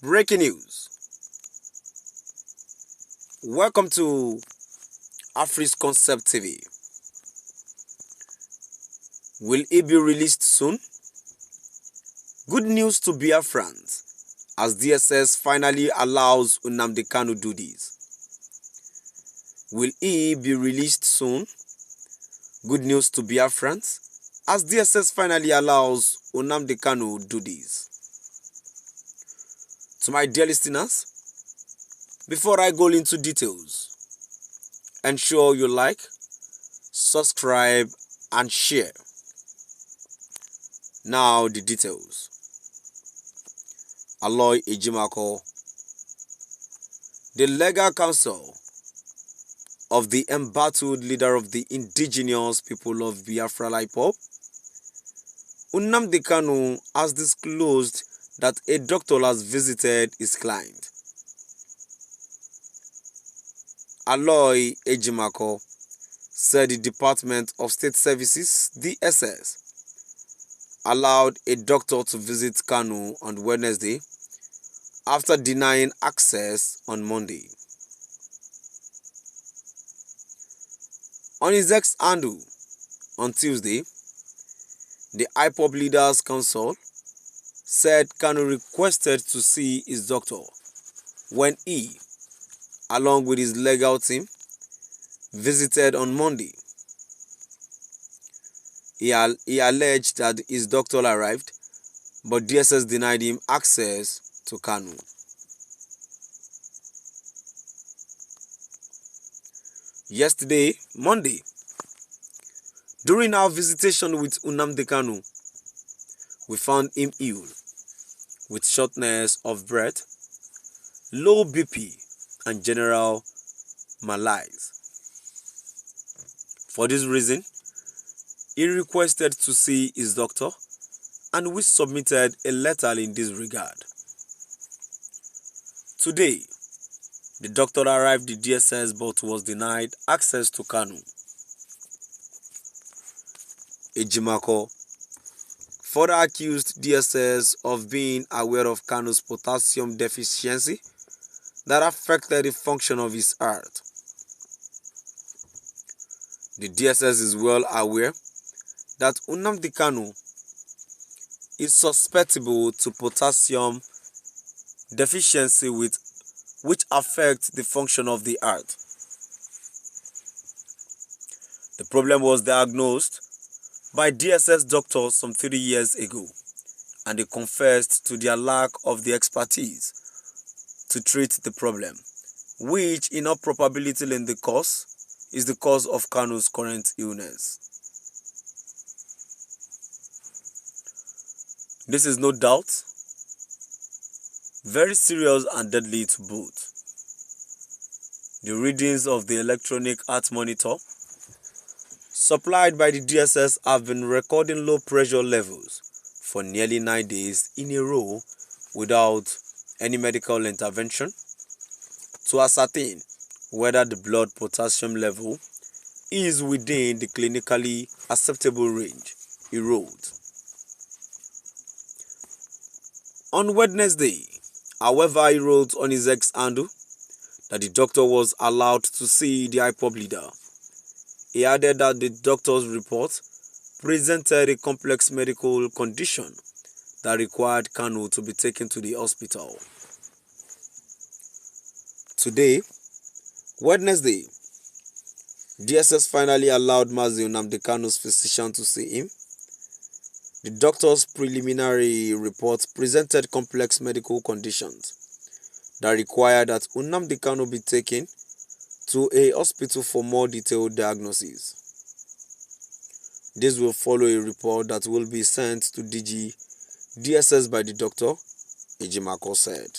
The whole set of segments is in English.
Breaking news. Welcome to Afri's Concept TV. Will it be released soon? Good news to Biafran'S as DSS finally allows Nnamdi Kanu do this. Will he be released soon? Good news to Biafran'S as DSS finally allows Nnamdi Kanu do this. To my dear listeners, before I go into details, ensure you like, subscribe, and share. Now the details. Aloy Ejimako, the legal counsel of the embattled leader of the indigenous people of Biafra IPOB, Nnamdi Kanu, has disclosed that a doctor has visited his client. Aloy Ejimako said the Department of State Services, DSS, allowed a doctor to visit Kanu on Wednesday after denying access on Monday. On his X handle on Tuesday, the IPOB Leaders Council said Kanu requested to see his doctor when he, along with his legal team, visited on Monday. He alleged that his doctor arrived, but DSS denied him access to Kanu. Yesterday, Monday, during our visitation with Nnamdi Kanu, we found him ill, with shortness of breath, low BP, and general malaise. For this reason, he requested to see his doctor, and we submitted a letter in this regard. Today, the doctor arrived at DSS but was denied access to Kanu. Ejimako further accused DSS of being aware of Kanu's potassium deficiency that affected the function of his heart. The DSS is well aware that Nnamdi Kanu is susceptible to potassium deficiency which affects the function of the heart. The problem was diagnosed by DSS doctors some 30 years ago, and they confessed to their lack of the expertise to treat the problem, which in all probability is the cause of Kanu's current illness. This is no doubt very serious and deadly to both. The readings of the electronic heart monitor supplied by the DSS have been recording low pressure levels for nearly 9 days in a row without any medical intervention to ascertain whether the blood potassium level is within the clinically acceptable range, he wrote. On Wednesday, however, he wrote on his X handle that the doctor was allowed to see the IPOB leader. He added that the doctor's report presented a complex medical condition that required Kanu to be taken to the hospital. Today, Wednesday, DSS finally allowed Mazi Nnamdi Kanu's physician to see him. The doctor's preliminary report presented complex medical conditions that required that Nnamdi Kanu be taken to a hospital for more detailed diagnosis. This will follow a report that will be sent to DSS by the doctor, Ejimako said.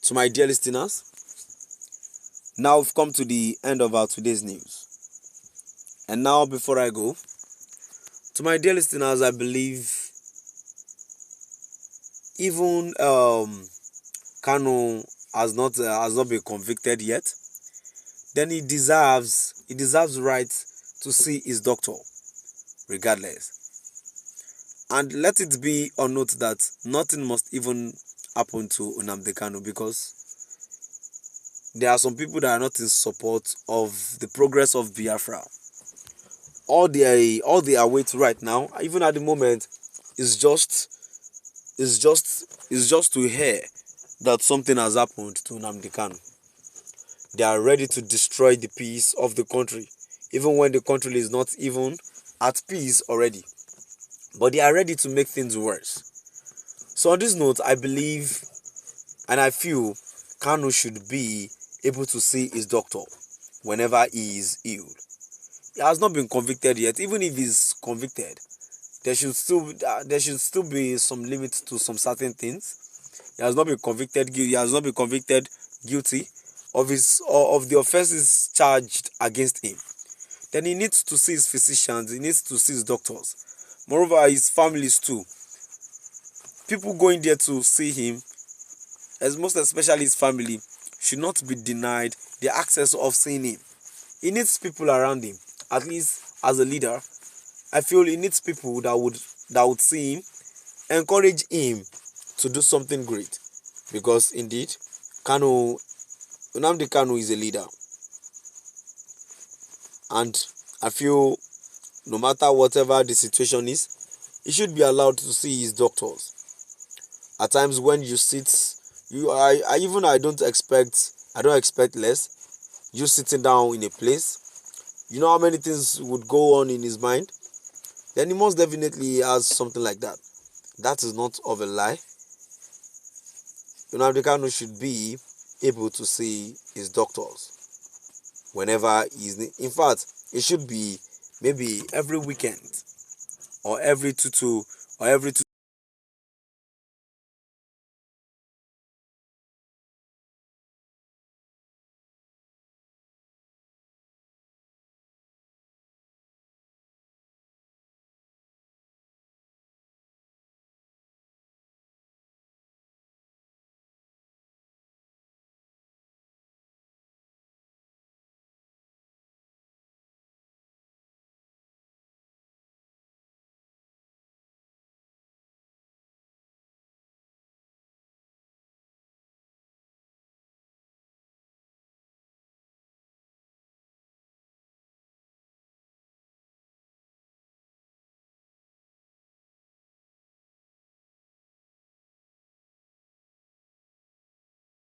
To my dear listeners, now we've come to the end of our today's news. And now, before I go, to my dear listeners, I believe even Kanu has not been convicted yet, then he deserves right to see his doctor regardless. And let it be on note that nothing must even happen to Nnamdi Kanu, because there are some people that are not in support of the progress of Biafra. All they await right now, even at the moment, is just to hear that something has happened to Nnamdi Kanu. They are ready to destroy the peace of the country, even when the country is not even at peace already. But they are ready to make things worse. So on this note, I believe and I feel Kanu should be able to see his doctor whenever he is ill. He has not been convicted yet. Even if he's convicted, there should still be some limit to some certain things. He has not been convicted. He has not been convicted guilty of the offenses charged against him. Then he needs to see his physicians. He needs to see his doctors. Moreover, his families too. People going there to see him, as most especially his family, should not be denied the access of seeing him. He needs people around him. At least as a leader, I feel he needs people that would see him, encourage him to do something great. Because indeed, Nnamdi Kanu is a leader. And I feel no matter whatever the situation is, he should be allowed to see his doctors. At times when you sit, I don't expect less. You sitting down in a place, you know how many things would go on in his mind. Then he most definitely has something like that. That is not of a lie. Nnamdi Kanu should be able to see his doctors whenever he's. In fact, it should be maybe every weekend or every two or every two.